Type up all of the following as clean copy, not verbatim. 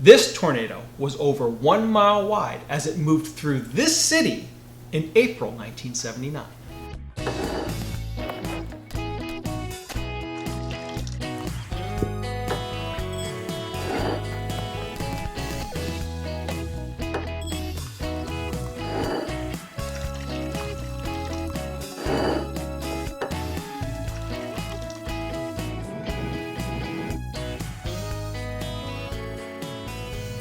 This tornado was over 1 mile wide as it moved through this city in April 1979.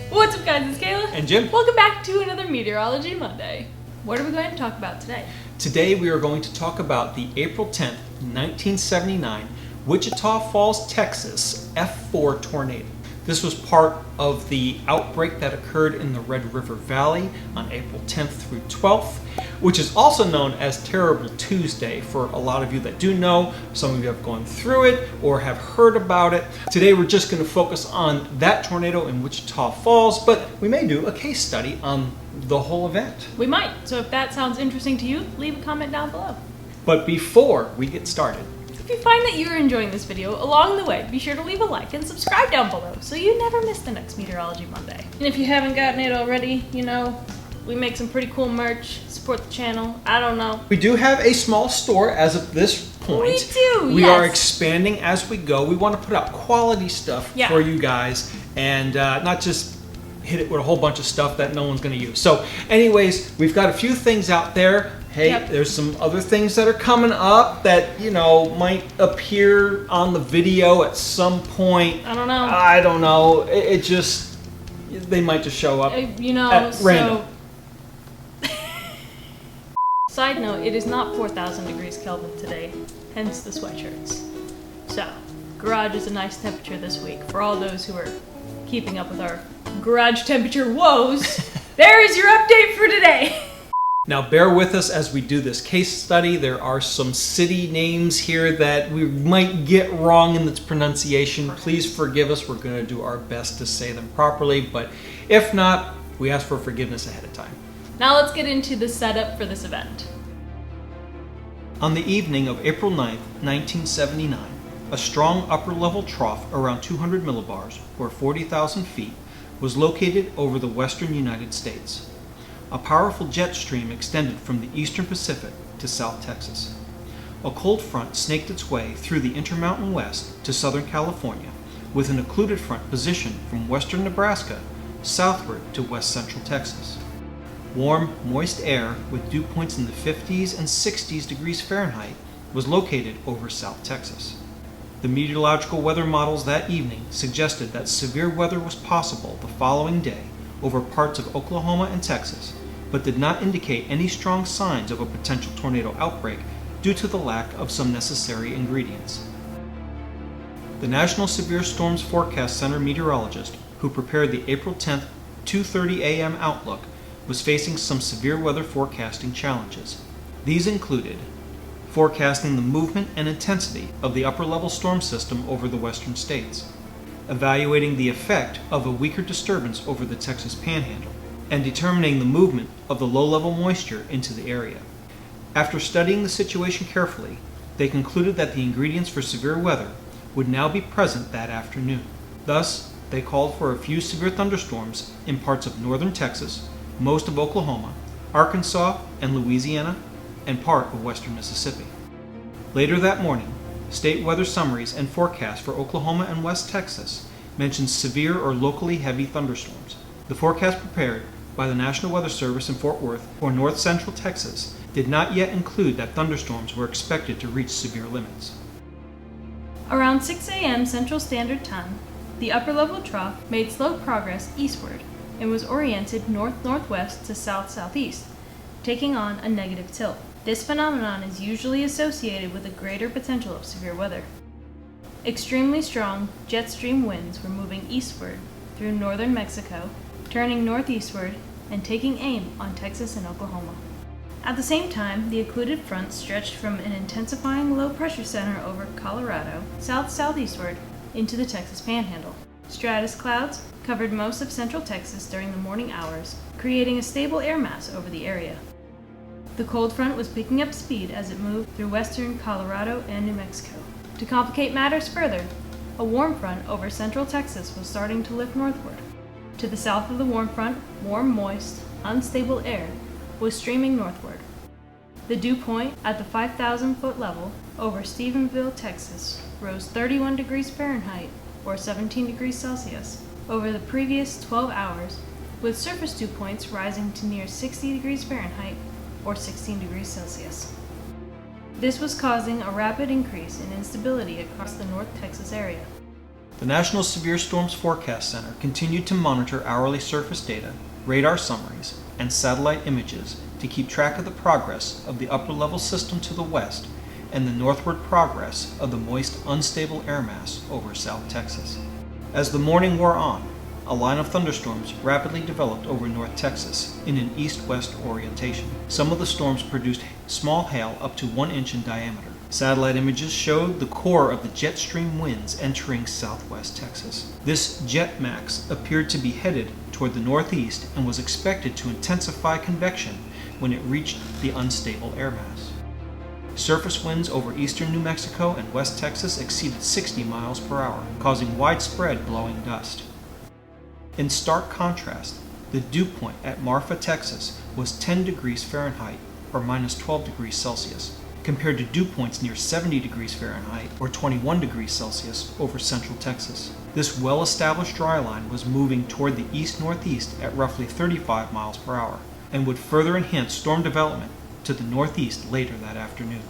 What's up guys, it's Kayla. And Jim. Welcome back to another Meteorology Monday. What are we going to talk about today? Today we are going to talk about the April 10th, 1979 Wichita Falls, Texas F4 tornado. This was part of the outbreak that occurred in the Red River Valley on April 10th through 12th, which is also known as Terrible Tuesday for a lot of you that do know. Some of you have gone through it or have heard about it. Today we're just going to focus on that tornado in Wichita Falls, but we may do a case study on the whole event. We might, so if that sounds interesting to you, leave a comment down below. But before we get started, If you find that you're enjoying this video along the way, be sure to leave a like and subscribe down below so you never miss the next Meteorology Monday. And if you haven't gotten it already, you know, we make some pretty cool merch. Support the channel. I don't know. we do have a small store as of this point. We do, We yes. are expanding as we go. We want to put out quality stuff Yeah. for you guys and not just hit it with a whole bunch of stuff that no one's going to use. So anyways, we've got a few things out there. Hey, Yep. There's some other things that are coming up that, you know, might appear on the video at some point. I don't know. I don't know. It just, they might just show up You know, at random. Side note, it is not 4,000 degrees Kelvin today, hence the sweatshirts. So, garage is a nice temperature this week. For all those who are keeping up with our garage temperature woes, there is your update for today. Now bear with us as we do this case study. There are some city names here that we might get wrong in its pronunciation. Please forgive us. We're going to do our best to say them properly, but if not, we ask for forgiveness ahead of time. Now let's get into the setup for this event. On the evening of April 9th, 1979, a strong upper-level trough around 200 millibars, or 40,000 feet, was located over the western United States. A powerful jet stream extended from the eastern Pacific to South Texas. A cold front snaked its way through the Intermountain West to Southern California, with an occluded front positioned from western Nebraska southward to west central Texas. Warm, moist air with dew points in the 50s and 60s degrees Fahrenheit was located over South Texas. The meteorological weather models that evening suggested that severe weather was possible the following day over parts of Oklahoma and Texas, but did not indicate any strong signs of a potential tornado outbreak due to the lack of some necessary ingredients. The National Severe Storms Forecast Center meteorologist who prepared the April 10th 2:30 a.m. outlook was facing some severe weather forecasting challenges. These included forecasting the movement and intensity of the upper-level storm system over the western states, evaluating the effect of a weaker disturbance over the Texas Panhandle, and determining the movement of the low-level moisture into the area. After studying the situation carefully, they concluded that the ingredients for severe weather would now be present that afternoon. Thus, they called for a few severe thunderstorms in parts of northern Texas, most of Oklahoma, Arkansas and Louisiana, and part of western Mississippi. Later that morning, state weather summaries and forecasts for Oklahoma and West Texas mentioned severe or locally heavy thunderstorms. The forecast prepared by the National Weather Service in Fort Worth or north central Texas did not yet include that thunderstorms were expected to reach severe limits. Around 6 a.m. Central Standard Time, the upper-level trough made slow progress eastward and was oriented north-northwest to south-southeast, taking on a negative tilt. This phenomenon is usually associated with a greater potential of severe weather. Extremely strong jet stream winds were moving eastward through northern Mexico, turning northeastward and taking aim on Texas and Oklahoma. At the same time, the occluded front stretched from an intensifying low-pressure center over Colorado south-southeastward into the Texas Panhandle. Stratus clouds covered most of central Texas during the morning hours, creating a stable air mass over the area. The cold front was picking up speed as it moved through western Colorado and New Mexico. To complicate matters further, a warm front over central Texas was starting to lift northward. To the south of the warm front, warm, moist, unstable air was streaming northward. The dew point at the 5,000-foot level over Stephenville, Texas, rose 31 degrees Fahrenheit, or 17 degrees Celsius, over the previous 12 hours, with surface dew points rising to near 60 degrees Fahrenheit, or 16 degrees Celsius. This was causing a rapid increase in instability across the North Texas area. The National Severe Storms Forecast Center continued to monitor hourly surface data, radar summaries, and satellite images to keep track of the progress of the upper-level system to the west and the northward progress of the moist, unstable air mass over South Texas. As the morning wore on, a line of thunderstorms rapidly developed over North Texas in an east-west orientation. Some of the storms produced small hail up to 1 inch in diameter. Satellite images showed the core of the jet stream winds entering southwest Texas. This jet max appeared to be headed toward the northeast and was expected to intensify convection when it reached the unstable air mass. Surface winds over eastern New Mexico and West Texas exceeded 60 miles per hour, causing widespread blowing dust. In stark contrast, the dew point at Marfa, Texas was 10 degrees Fahrenheit, or minus 12 degrees Celsius, compared to dew points near 70 degrees Fahrenheit, or 21 degrees Celsius, over central Texas. This well-established dry line was moving toward the east-northeast at roughly 35 miles per hour, and would further enhance storm development to the northeast later that afternoon.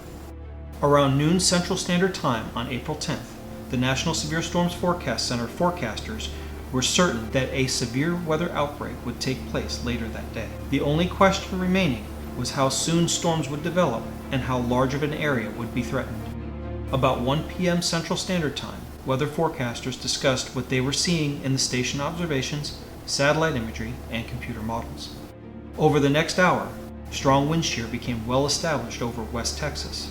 Around noon Central Standard Time on April 10th, the National Severe Storms Forecast Center forecasters were certain that a severe weather outbreak would take place later that day. The only question remaining was how soon storms would develop and how large of an area would be threatened. About 1 p.m. Central Standard Time, weather forecasters discussed what they were seeing in the station observations, satellite imagery, and computer models. Over the next hour, strong wind shear became well established over West Texas.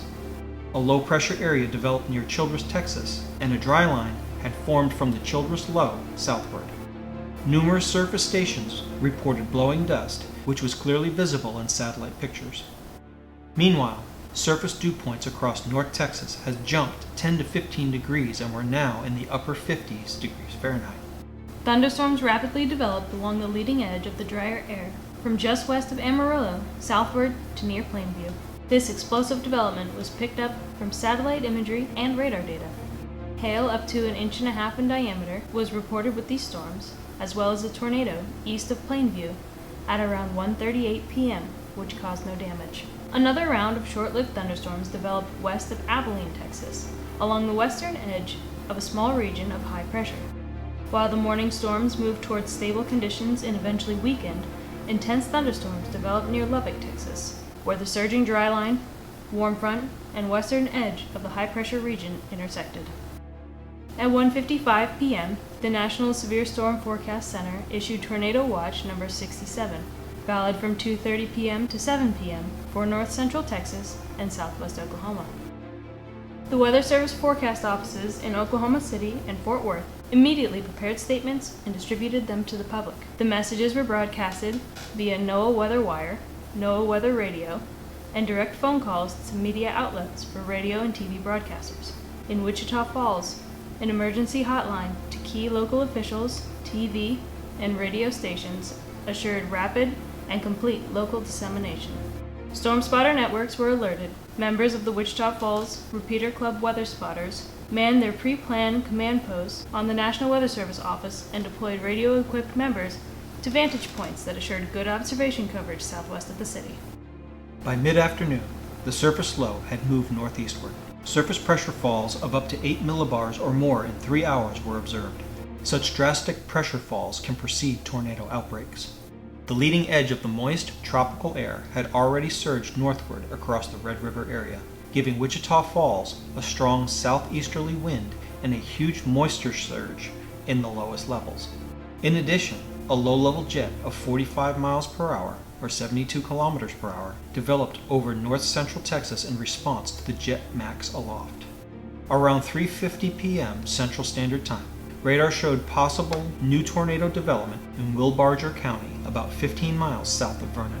A low-pressure area developed near Childress, Texas, and a dry line had formed from the Childress Low southward. Numerous surface stations reported blowing dust, which was clearly visible in satellite pictures. Meanwhile, surface dew points across North Texas has jumped 10 to 15 degrees and were now in the upper 50s degrees Fahrenheit. Thunderstorms rapidly developed along the leading edge of the drier air, from just west of Amarillo southward to near Plainview. This explosive development was picked up from satellite imagery and radar data. Hail up to 1.5 inches in diameter was reported with these storms, as well as a tornado east of Plainview at around 1:38 p.m., which caused no damage. Another round of short-lived thunderstorms developed west of Abilene, Texas, along the western edge of a small region of high pressure. While the morning storms moved towards stable conditions and eventually weakened, intense thunderstorms developed near Lubbock, Texas, where the surging dry line, warm front, and western edge of the high-pressure region intersected. At 1:55 p.m., the National Severe Storm Forecast Center issued Tornado Watch number 67, valid from 2:30 p.m. to 7 p.m. for north central Texas and southwest Oklahoma. The Weather Service forecast offices in Oklahoma City and Fort Worth immediately prepared statements and distributed them to the public. The messages were broadcasted via NOAA Weather Wire, NOAA Weather Radio, and direct phone calls to media outlets for radio and TV broadcasters. In Wichita Falls, an emergency hotline to key local officials, TV, and radio stations assured rapid and complete local dissemination. Storm spotter networks were alerted. Members of the Wichita Falls Repeater Club Weather Spotters manned their pre-planned command posts on the National Weather Service office and deployed radio-equipped members to vantage points that assured good observation coverage southwest of the city. By mid-afternoon, the surface low had moved northeastward. Surface pressure falls of up to 8 millibars or more in 3 hours were observed. Such drastic pressure falls can precede tornado outbreaks. The leading edge of the moist, tropical air had already surged northward across the Red River area, giving Wichita Falls a strong southeasterly wind and a huge moisture surge in the lowest levels. In addition, a low-level jet of 45 miles per hour, or 72 kilometers per hour, developed over north-central Texas in response to the jet max aloft. Around 3:50 p.m. Central Standard Time, radar showed possible new tornado development in Wilbarger County, about 15 miles south of Vernon.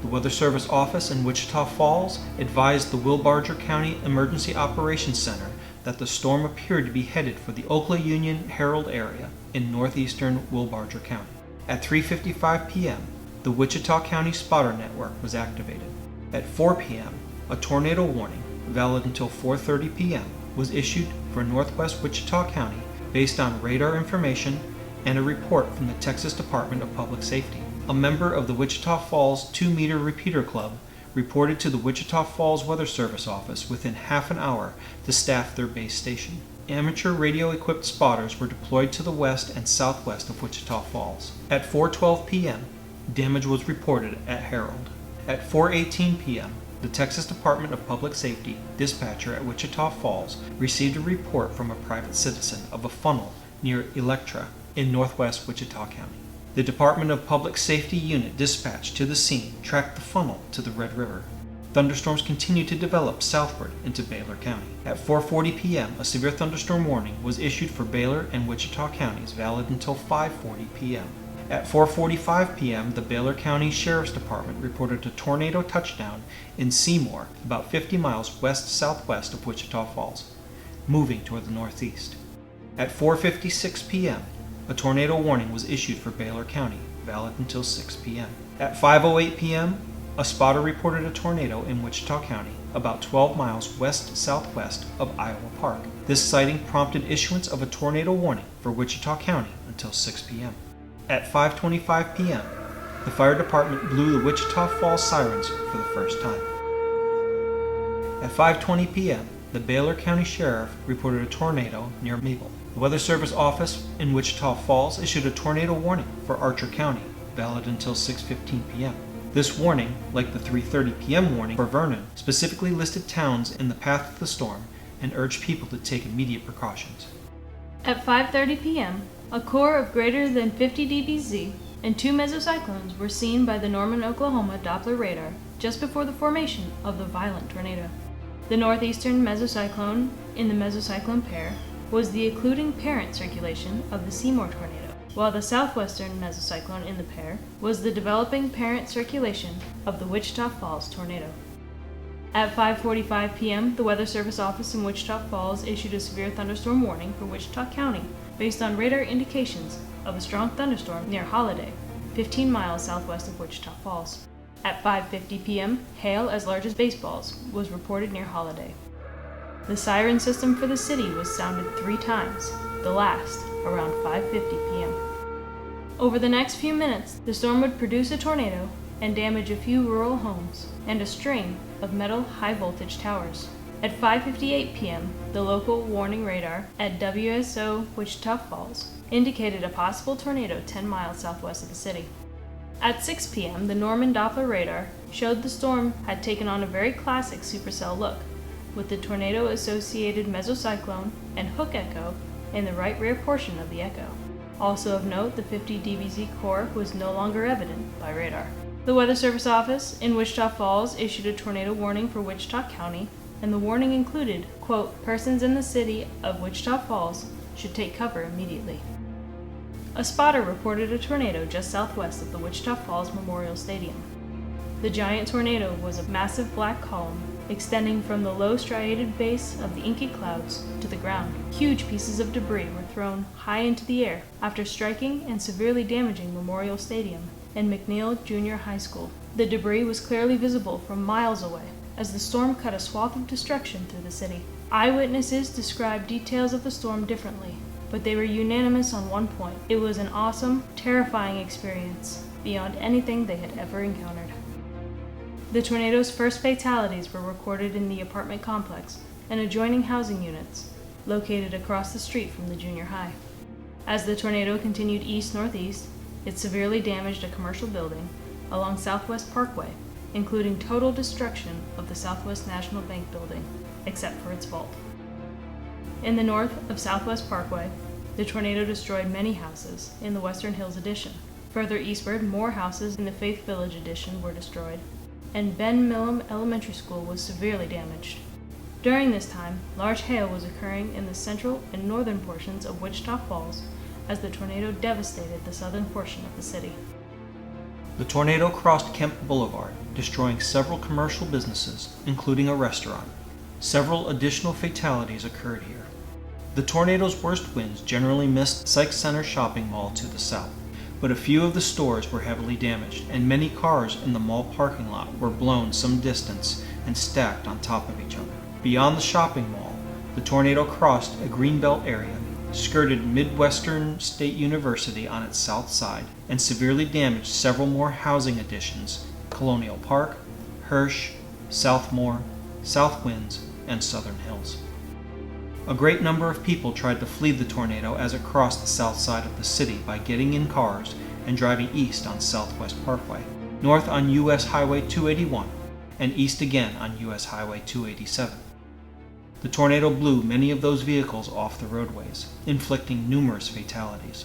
The Weather Service office in Wichita Falls advised the Wilbarger County Emergency Operations Center that the storm appeared to be headed for the Oklaunion-Herald area in northeastern Wilbarger County. At 3:55 p.m., the Wichita County Spotter Network was activated. At 4 p.m., a tornado warning, valid until 4:30 p.m., was issued for northwest Wichita County based on radar information and a report from the Texas Department of Public Safety. A member of the Wichita Falls 2-meter repeater club reported to the Wichita Falls Weather Service office within half an hour to staff their base station. Amateur radio-equipped spotters were deployed to the west and southwest of Wichita Falls. At 4:12 p.m., damage was reported at Herald. At 4:18 p.m., the Texas Department of Public Safety dispatcher at Wichita Falls received a report from a private citizen of a funnel near Electra in northwest Wichita County. The Department of Public Safety unit dispatched to the scene tracked the funnel to the Red River. Thunderstorms continued to develop southward into Baylor County. At 4:40 p.m., a severe thunderstorm warning was issued for Baylor and Wichita counties, valid until 5:40 p.m. At 4:45 p.m., the Baylor County Sheriff's Department reported a tornado touchdown in Seymour, about 50 miles west-southwest of Wichita Falls, moving toward the northeast. At 4:56 p.m., a tornado warning was issued for Baylor County, valid until 6 p.m. At 5:08 p.m., a spotter reported a tornado in Wichita County, about 12 miles west-southwest of Iowa Park. This sighting prompted issuance of a tornado warning for Wichita County until 6 p.m. At 5:25 p.m., the fire department blew the Wichita Falls sirens for the first time. At 5:20 p.m., the Baylor County Sheriff reported a tornado near Maple. The Weather Service office in Wichita Falls issued a tornado warning for Archer County, valid until 6:15 p.m. This warning, like the 3:30 p.m. warning for Vernon, specifically listed towns in the path of the storm and urged people to take immediate precautions. At 5:30 p.m., a core of greater than 50 dBz and 2 mesocyclones were seen by the Norman, Oklahoma Doppler radar just before the formation of the violent tornado. The northeastern mesocyclone in the mesocyclone pair was the occluding parent circulation of the Seymour tornado, while the southwestern mesocyclone in the pair was the developing parent circulation of the Wichita Falls tornado. At 5:45 p.m., the Weather Service office in Wichita Falls issued a severe thunderstorm warning for Wichita County based on radar indications of a strong thunderstorm near Holiday, 15 miles southwest of Wichita Falls. At 5:50 p.m., hail as large as baseballs was reported near Holiday. The siren system for the city was sounded 3 times, the last around 5:50 p.m. Over the next few minutes, the storm would produce a tornado and damage a few rural homes and a string of metal high-voltage towers. At 5:58 p.m., the local warning radar at WSO Wichita Falls indicated a possible tornado 10 miles southwest of the city. At 6 p.m., the Norman Doppler radar showed the storm had taken on a very classic supercell look, with the tornado-associated mesocyclone and hook echo in the right rear portion of the echo. Also of note, the 50 dBz core was no longer evident by radar. The Weather Service office in Wichita Falls issued a tornado warning for Wichita County, and the warning included, quote, persons in the city of Wichita Falls should take cover immediately. A spotter reported a tornado just southwest of the Wichita Falls Memorial Stadium. The giant tornado was a massive black column extending from the low striated base of the inky clouds to the ground. Huge pieces of debris were thrown high into the air after striking and severely damaging Memorial Stadium and McNeil Junior High School. The debris was clearly visible from miles away as the storm cut a swath of destruction through the city. Eyewitnesses described details of the storm differently, but they were unanimous on one point. It was an awesome, terrifying experience beyond anything they had ever encountered. The tornado's first fatalities were recorded in the apartment complex and adjoining housing units located across the street from the junior high. As the tornado continued east-northeast, it severely damaged a commercial building along Southwest Parkway, including total destruction of the Southwest National Bank building, except for its vault. In the north of Southwest Parkway, the tornado destroyed many houses in the Western Hills Addition. Further eastward, more houses in the Faith Village Addition were destroyed, and Ben Millam Elementary School was severely damaged. During this time, large hail was occurring in the central and northern portions of Wichita Falls as the tornado devastated the southern portion of the city. The tornado crossed Kemp Boulevard, destroying several commercial businesses, including a restaurant. Several additional fatalities occurred here. The tornado's worst winds generally missed Sykes Center shopping mall to the south, but a few of the stores were heavily damaged, and many cars in the mall parking lot were blown some distance and stacked on top of each other. Beyond the shopping mall, the tornado crossed a greenbelt area, skirted Midwestern State University on its south side, and severely damaged several more housing additions: Colonial Park, Hirsch, Southmore, South Winds, and Southern Hills. A great number of people tried to flee the tornado as it crossed the south side of the city by getting in cars and driving east on Southwest Parkway, north on U.S. Highway 281, and east again on U.S. Highway 287. The tornado blew many of those vehicles off the roadways, inflicting numerous fatalities.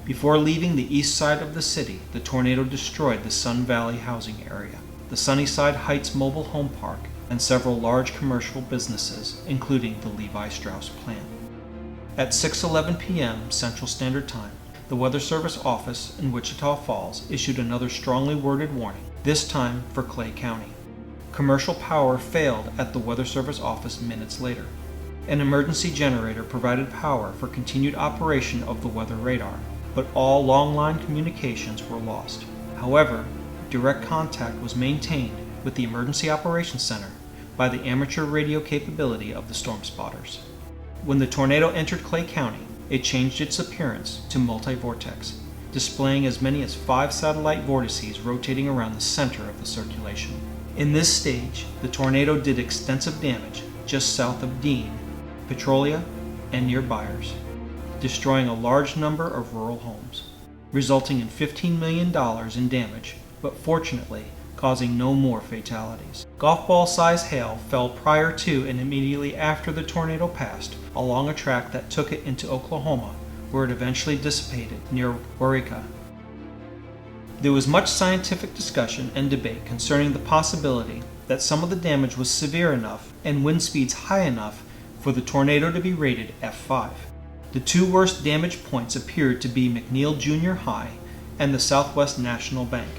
Before leaving the east side of the city, the tornado destroyed the Sun Valley housing area, the Sunnyside Heights Mobile Home Park, and several large commercial businesses, including the Levi Strauss plant. At 6:11 p.m. Central Standard Time, the Weather Service office in Wichita Falls issued another strongly worded warning, this time for Clay County. Commercial power failed at the Weather Service office minutes later. An emergency generator provided power for continued operation of the weather radar, but all long-line communications were lost. However, direct contact was maintained with the Emergency Operations Center by the amateur radio capability of the storm spotters. When the tornado entered Clay County, it changed its appearance to multi-vortex, displaying as many as 5 satellite vortices rotating around the center of the circulation. In this stage, the tornado did extensive damage just south of Dean, Petrolia, and near Byers, destroying a large number of rural homes, resulting in $15 million in damage, but fortunately causing no more fatalities. Golf ball-sized hail fell prior to and immediately after the tornado passed along a track that took it into Oklahoma, where it eventually dissipated near Waurika. There was much scientific discussion and debate concerning the possibility that some of the damage was severe enough and wind speeds high enough for the tornado to be rated F5. The two worst damage points appeared to be McNeil Junior High and the Southwest National Bank.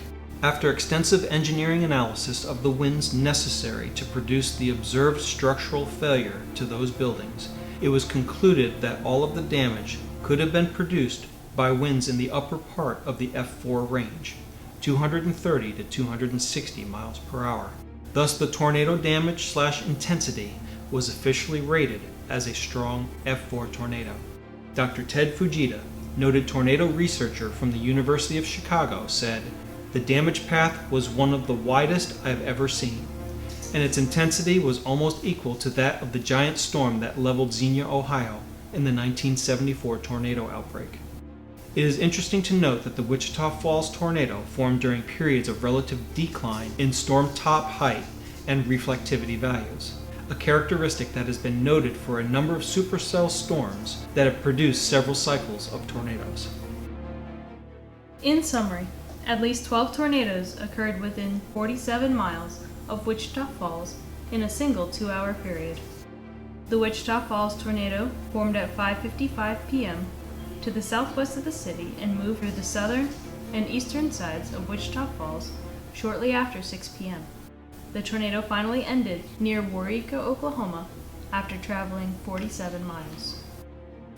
After extensive engineering analysis of the winds necessary to produce the observed structural failure to those buildings, it was concluded that all of the damage could have been produced by winds in the upper part of the F4 range, 230 to 260 miles per hour. Thus, the tornado damage/intensity was officially rated as a strong F4 tornado. Dr. Ted Fujita, noted tornado researcher from the University of Chicago, said, "The damage path was one of the widest I've ever seen, and its intensity was almost equal to that of the giant storm that leveled Xenia, Ohio in the 1974 tornado outbreak." It is interesting to note that the Wichita Falls tornado formed during periods of relative decline in storm top height and reflectivity values, a characteristic that has been noted for a number of supercell storms that have produced several cycles of tornadoes. In summary, at least 12 tornadoes occurred within 47 miles of Wichita Falls in a single 2-hour period. The Wichita Falls tornado formed at 5:55 p.m. to the southwest of the city and moved through the southern and eastern sides of Wichita Falls shortly after 6 p.m. The tornado finally ended near Waurika, Oklahoma, after traveling 47 miles.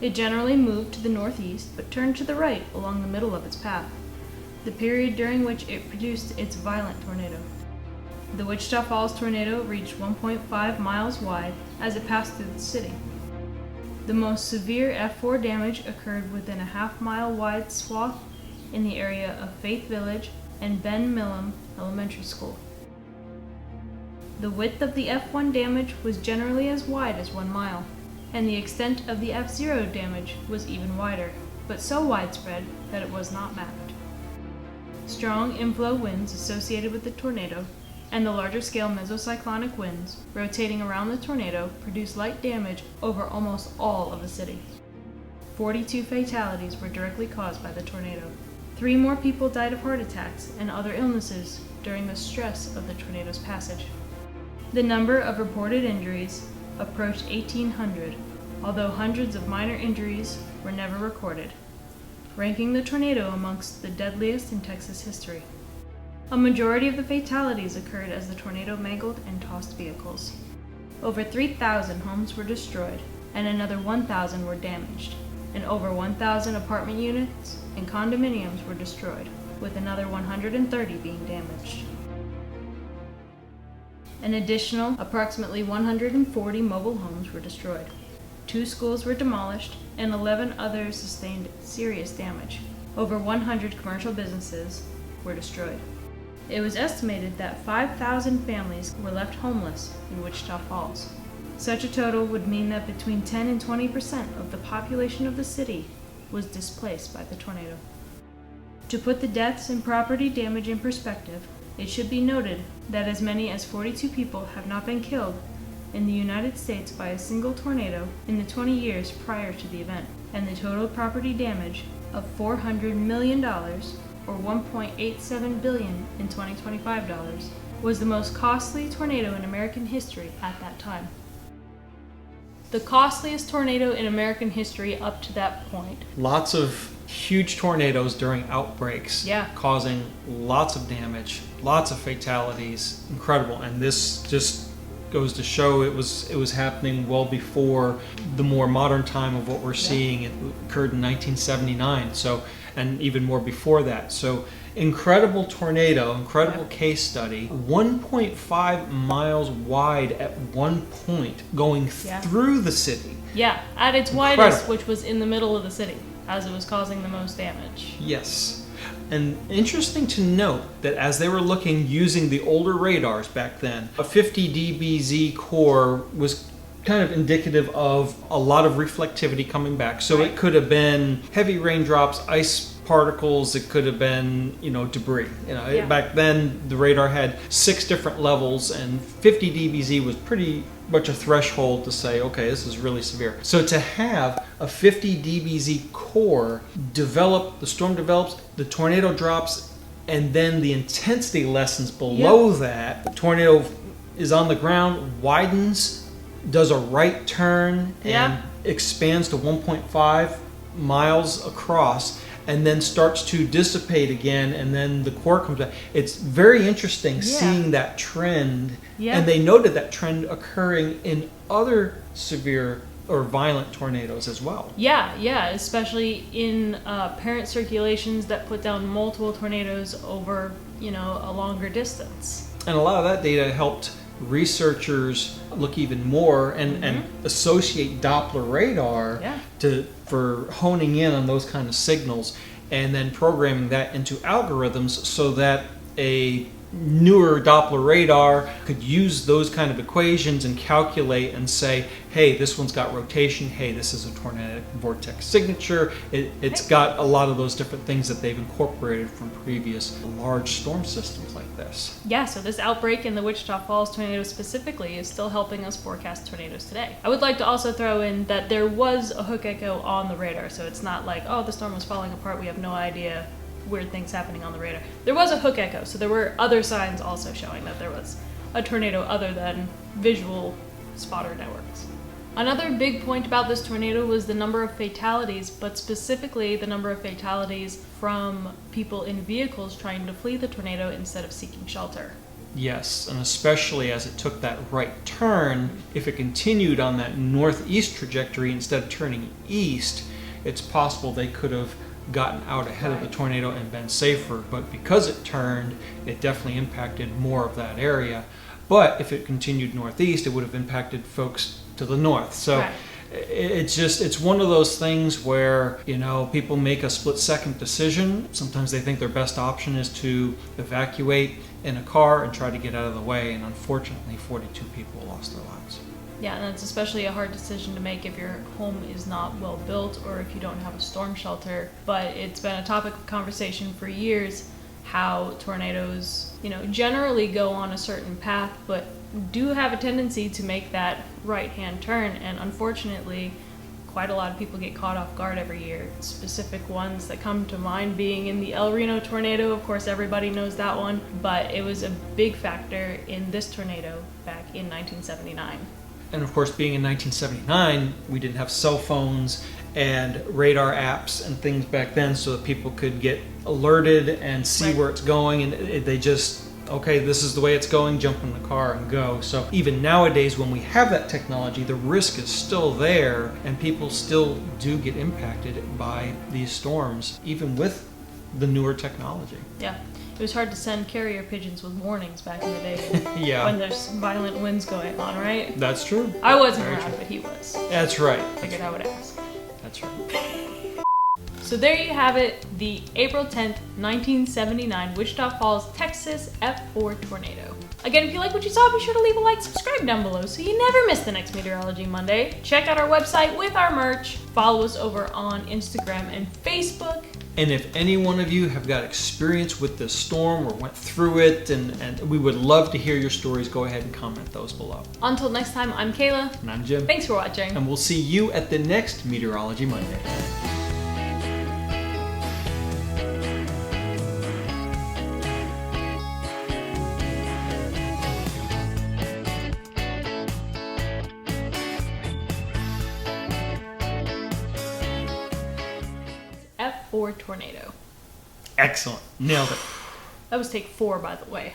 It generally moved to the northeast but turned to the right along the middle of its path, the period during which it produced its violent tornado. The Wichita Falls tornado reached 1.5 miles wide as it passed through the city. The most severe F4 damage occurred within a half-mile wide swath in the area of Faith Village and Ben Milam Elementary School. The width of the F1 damage was generally as wide as 1 mile, and the extent of the F0 damage was even wider, but so widespread that it was not mapped. Strong inflow winds associated with the tornado and the larger scale mesocyclonic winds rotating around the tornado produced light damage over almost all of the city. 42 fatalities were directly caused by the tornado. 3 more people died of heart attacks and other illnesses during the stress of the tornado's passage. The number of reported injuries approached 1,800, although hundreds of minor injuries were never recorded, ranking the tornado amongst the deadliest in Texas history. A majority of the fatalities occurred as the tornado mangled and tossed vehicles. Over 3,000 homes were destroyed, and another 1,000 were damaged, and over 1,000 apartment units and condominiums were destroyed, with another 130 being damaged. An additional approximately 140 mobile homes were destroyed. 2 schools were demolished, and 11 others sustained serious damage. Over 100 commercial businesses were destroyed. It was estimated that 5,000 families were left homeless in Wichita Falls. Such a total would mean that between 10 and 20% of the population of the city was displaced by the tornado. To put the deaths and property damage in perspective, it should be noted that as many as 42 people have not been killed in the United States by a single tornado in the 20 years prior to the event, and the total property damage of $400 million, or $1.87 billion in 2025 dollars, was the most costly tornado in American history at that time. The costliest tornado in American history up to that point. Lots of huge tornadoes during outbreaks, Yeah. causing lots of damage, lots of fatalities. Incredible. And this just goes to show it was happening well before the more modern time of what we're seeing. It occurred in 1979, so, and even more before that. So incredible tornado, incredible case study. 1.5 miles wide at one point, going through the city. Yeah, at its Incredible. widest, which was in the middle of the city, as it was causing the most damage. Yes. And interesting to note that as they were looking using the older radars back then, a 50 dBz core was kind of indicative of a lot of reflectivity coming back. So Right. it could have been heavy raindrops, ice particles, it could have been, debris. Yeah. Back then the radar had 6 different levels, and 50 dBz was pretty much a threshold to say, okay, this is really severe. So to have a 50 dBz core develop, the storm develops, the tornado drops, and then the intensity lessens below that. The tornado is on the ground, widens, does a right turn, and expands to 1.5 miles across, and then starts to dissipate again, and then the core comes back. It's very interesting seeing that trend, and they noted that trend occurring in other severe or violent tornadoes as well. Yeah, especially in parent circulations that put down multiple tornadoes over, a longer distance. And a lot of that data helped researchers look even more and associate Doppler radar for honing in on those kind of signals, and then programming that into algorithms so that a newer Doppler radar could use those kind of equations and calculate and say, hey, this one's got rotation, hey, this is a tornadic vortex signature. It's got a lot of those different things that they've incorporated from previous large storm systems like this. Yeah, so this outbreak in the Wichita Falls tornado specifically is still helping us forecast tornadoes today. I would like to also throw in that there was a hook echo on the radar, so it's not like, oh, the storm was falling apart, we have no idea, weird things happening on the radar. There was a hook echo, so there were other signs also showing that there was a tornado other than visual spotter networks. Another big point about this tornado was the number of fatalities, but specifically the number of fatalities from people in vehicles trying to flee the tornado instead of seeking shelter. Yes, and especially as it took that right turn, if it continued on that northeast trajectory instead of turning east, it's possible they could have gotten out ahead of the tornado and been safer. But because it turned, it definitely impacted more of that area. But if it continued northeast, it would have impacted folks to the north. So it's one of those things where, people make a split-second decision. Sometimes they think their best option is to evacuate in a car and try to get out of the way, and unfortunately 42 people lost their lives. Yeah, and it's especially a hard decision to make if your home is not well built or if you don't have a storm shelter. But it's been a topic of conversation for years how tornadoes, generally go on a certain path, but do have a tendency to make that right-hand turn. And unfortunately, quite a lot of people get caught off guard every year. Specific ones that come to mind being in the El Reno tornado. Of course, everybody knows that one, but it was a big factor in this tornado back in 1979. And of course, being in 1979, we didn't have cell phones and radar apps and things back then, so that people could get alerted and see where it's going, and they just okay, this is the way it's going, jump in the car and go. So even nowadays when we have that technology, the risk is still there and people still do get impacted by these storms, even with the newer technology. Yeah. It was hard to send carrier pigeons with warnings back in the day Yeah. when there's violent winds going on, right? That's true. I wasn't Very around, true. but he was. That's right. Figured I would ask. That's right. So there you have it, the April 10th, 1979 Wichita Falls, Texas F4 tornado. Again, if you like what you saw, be sure to leave a like, subscribe down below so you never miss the next Meteorology Monday. Check out our website with our merch. Follow us over on Instagram and Facebook. And if any one of you have got experience with this storm or went through it, and we would love to hear your stories, go ahead and comment those below. Until next time, I'm Kayla. And I'm Jim. Thanks for watching. And we'll see you at the next Meteorology Monday. F4 tornado. Excellent. Nailed it. That was take 4, by the way.